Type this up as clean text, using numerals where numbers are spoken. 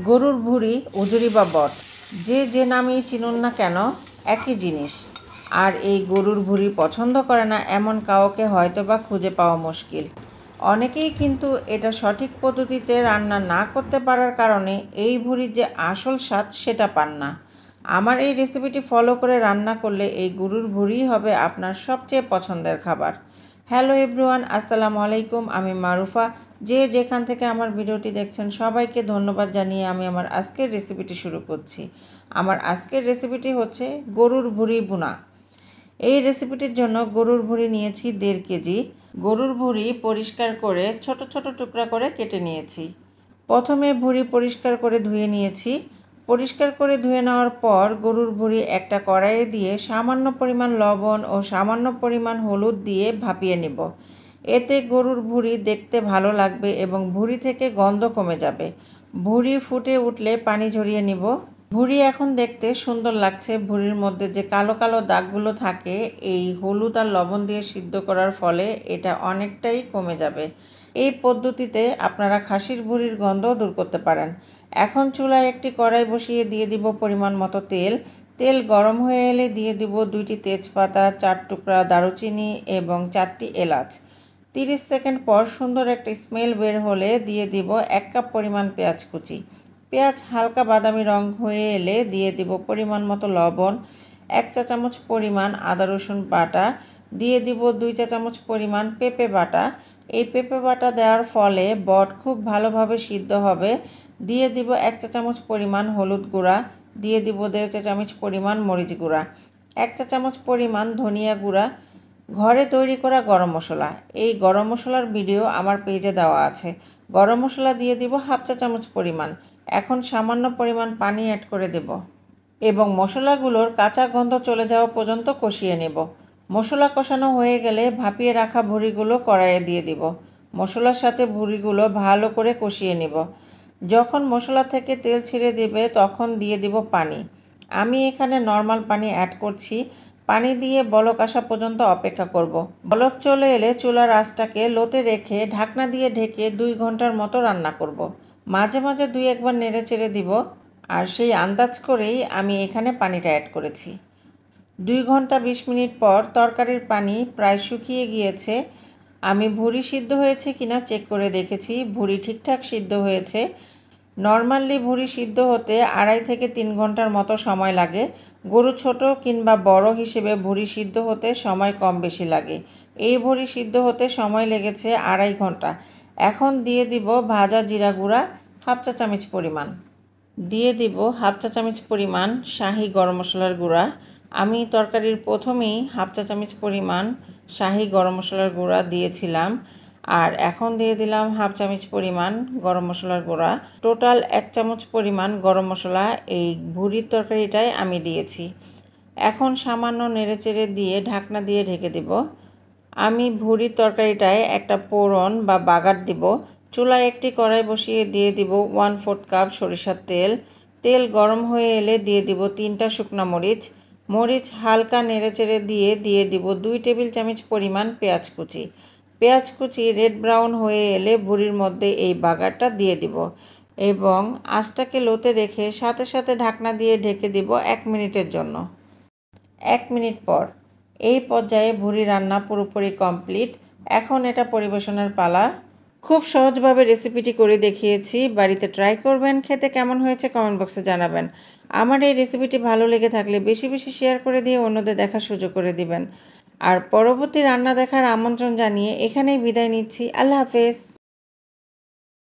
গরুর ভুঁড়ি উজুরি বা বট যে নামেই চিনুন না কেন একই জিনিস। আর এই গরুর ভুঁড়ি পছন্দ করে না এমন কাউকে হয়তোবা খুঁজে পাওয়া মুশকিল। অনেকেই কিন্তু এটা সঠিক পদ্ধতিতে রান্না না করতে পারার কারণে এই ভুঁড়ির যে আসল স্বাদ সেটা পান না। আমার এই রেসিপিটি ফলো করে রান্না করলে এই গরুর ভুঁড়িই হবে আপনার সবচেয়ে পছন্দের খাবার। হ্যালো এভরিওয়ান, আসসালামু আলাইকুম। আমি মারুফা। যেখান থেকে আমার ভিডিওটি দেখছেন সবাইকে ধন্যবাদ জানিয়ে আমি আমার আজকের রেসিপিটি শুরু করছি। আমার আজকের রেসিপিটি হচ্ছে গরুর ভুঁড়ি ভুনা। এই রেসিপিটির জন্য গরুর ভুঁড়ি নিয়েছি 1.5 কেজি। গরুর ভুঁড়ি পরিষ্কার করে ছোট ছোট টুকরা করে কেটে নিয়েছি। প্রথমে ভুঁড়ি পরিষ্কার করে ধুয়ে নিয়েছি। পরিষ্কার করে ধুয়ে নেওয়ার পর গরুর ভুঁড়ি একটা কড়াইয়ে দিয়ে সামান্য পরিমাণ লবণ ও সামান্য পরিমাণ হলুদ দিয়ে ভাপিয়ে নেব। এতে গরুর ভুঁড়ি দেখতে ভালো লাগবে এবং ভুঁড়ি থেকে গন্ধ কমে যাবে। ভুঁড়ি ফুটে উঠলে পানি ঝরিয়ে নিব। ভুঁড়ি এখন দেখতে সুন্দর লাগছে। ভুঁড়ির মধ্যে যে কালো কালো দাগগুলো থাকে এই হলুদ আর লবণ দিয়ে সিদ্ধ করার ফলে এটা অনেকটাই কমে যাবে। এই পদ্ধতিতে আপনারা খাসির ভুঁড়ির গন্ধও দূর করতে পারেন। এখন চুলায় একটি কড়াই বসিয়ে দিয়ে দিব পরিমাণ মতো তেল। তেল গরম হয়ে এলে দিয়ে দিব 2টি তেজপাতা, 4 টুকরা দারুচিনি এবং 4টি এলাচ। 30 সেকেন্ড পর সুন্দর একটা স্মেল বের হলে দিয়ে দিব 1 কাপ পরিমাণ পেঁয়াজ কুচি। পেঁয়াজ হালকা বাদামি রং হয়ে এলে দিয়ে দিব পরিমাণ মতো লবণ, 1 চা চামচ পরিমাণ আদা রসুন বাটা, দিয়ে দিব 2 চা চামচ পরিমাণ পেঁপে বাটা। এই পেঁপে বাটা দেওয়ার ফলে বট খুব ভালোভাবে সিদ্ধ হবে। দিয়ে দিব 1 চা চামচ পরিমাণ হলুদ গুঁড়া, দিয়ে দিব 1.5 চা চামচ পরিমাণ মরিচ গুঁড়া, 1 চা চামচ পরিমাণ ধনিয়া গুঁড়া, ঘরে তৈরি করা গরম মশলা। এই গরম মশলার ভিডিও আমার পেজে দেওয়া আছে। গরম মশলা দিয়ে দিব 1/2 চা চামচ পরিমাণ। এখন সামান্য পরিমাণ পানি অ্যাড করে দেব এবং মশলাগুলোর কাঁচা গন্ধ চলে যাওয়া পর্যন্ত কষিয়ে নেব। মশলা কষানো হয়ে গেলে ভাপিয়ে রাখা ভুঁড়িগুলো কড়াইয়ে দিয়ে দিব। মশলার সাথে ভুঁড়িগুলো ভালো করে কষিয়ে নেব। যখন মশলা থেকে তেল ছেড়ে দেবে তখন দিয়ে দিব পানি। আমি এখানে নর্মাল পানি অ্যাড করছি। পানি দিয়ে বলক আসা পর্যন্ত অপেক্ষা করব। বলক চলে এলে চুলার আঁচটাকে লোতে রেখে ঢাকনা দিয়ে ঢেকে 2 ঘন্টার মতো রান্না করব। মাঝে মাঝে 2-1 বার নেড়ে চেড়ে দিব। আর সেই আন্দাজ করেই আমি এখানে পানিটা অ্যাড করেছি। 2 ঘন্টা 20 মিনিট পর তরকারির পানি প্রায় শুকিয়ে গিয়েছে। আমি ভুঁড়ি সিদ্ধ হয়েছে কিনা চেক করে দেখেছি। ভুঁড়ি ঠিকঠাক সিদ্ধ হয়েছে। নর্মালি ভুঁড়ি সিদ্ধ হতে 2.5 থেকে 3 ঘন্টার মতো সময় লাগে। গরু ছোট কিংবা বড় হিসেবে ভুঁড়ি সিদ্ধ হতে সময় কম বেশি লাগে। এই ভুঁড়ি সিদ্ধ হতে সময় লেগেছে 2.5 ঘন্টা। এখন দিয়ে দিব ভাজা জিরা গুঁড়া 1/2 চা চামচ পরিমাণ। দিয়ে দিব 1/2 চা চামচ পরিমাণ শাহি গরম মশলার গুঁড়া। আমি তরকারির প্রথমেই 1/2 চা চামচ পরিমাণ শাহি গরম মশলার গুঁড়া দিয়েছিলাম। আর এখন দিয়ে দিলাম 1/2 চামচ পরিমাণ গরম মশলার গুঁড়া। টোটাল 1 চামচ পরিমাণ গরম মশলা এই ভুঁড়ির তরকারিটায় আমি দিয়েছি। এখন সামান্য নেড়েচেড়ে দিয়ে ঢাকনা দিয়ে ঢেকে দেব। আমি ভুঁড়ির তরকারিটায় একটা ফোড়ন বা বাগার দিব। চুলায় একটি কড়াই বসিয়ে দিয়ে দিব 1/4 কাপ সরিষার তেল। তেল গরম হয়ে এলে দিয়ে দিব 3টা শুকনো মরিচ। মরিচ হালকা নেড়েচেড়ে দিয়ে দিব 2 টেবিল চামচ পরিমাণ পেঁয়াজ কুচি। পেঁয়াজ কুচি রেড ব্রাউন হয়ে এলে ভুঁড়ির মধ্যে এই বাগারটা দিয়ে দিব এবং আঁচটাকে লোতে রেখে সাথে সাথে ঢাকনা দিয়ে ঢেকে দিব 1 মিনিটের জন্য। 1 মিনিট পর এই পর্যায়ে ভুঁড়ি রান্না পুরোপুরি কমপ্লিট। এখন এটা পরিবেশনের পালা। খুব সহজভাবে রেসিপিটি করে দেখিয়েছি। বাড়িতে ট্রাই করবেন। খেতে কেমন হয়েছে কমেন্ট বক্সে জানাবেন। আমার এই রেসিপিটি ভালো লেগে থাকলে বেশি বেশি শেয়ার করে দিয়ে অন্যদের দেখার সুযোগ করে দিবেন। আর পরবর্তী রান্না দেখার আমন্ত্রণ জানিয়ে এখানেই বিদায় নিচ্ছি। আল্লাহ হাফেজ।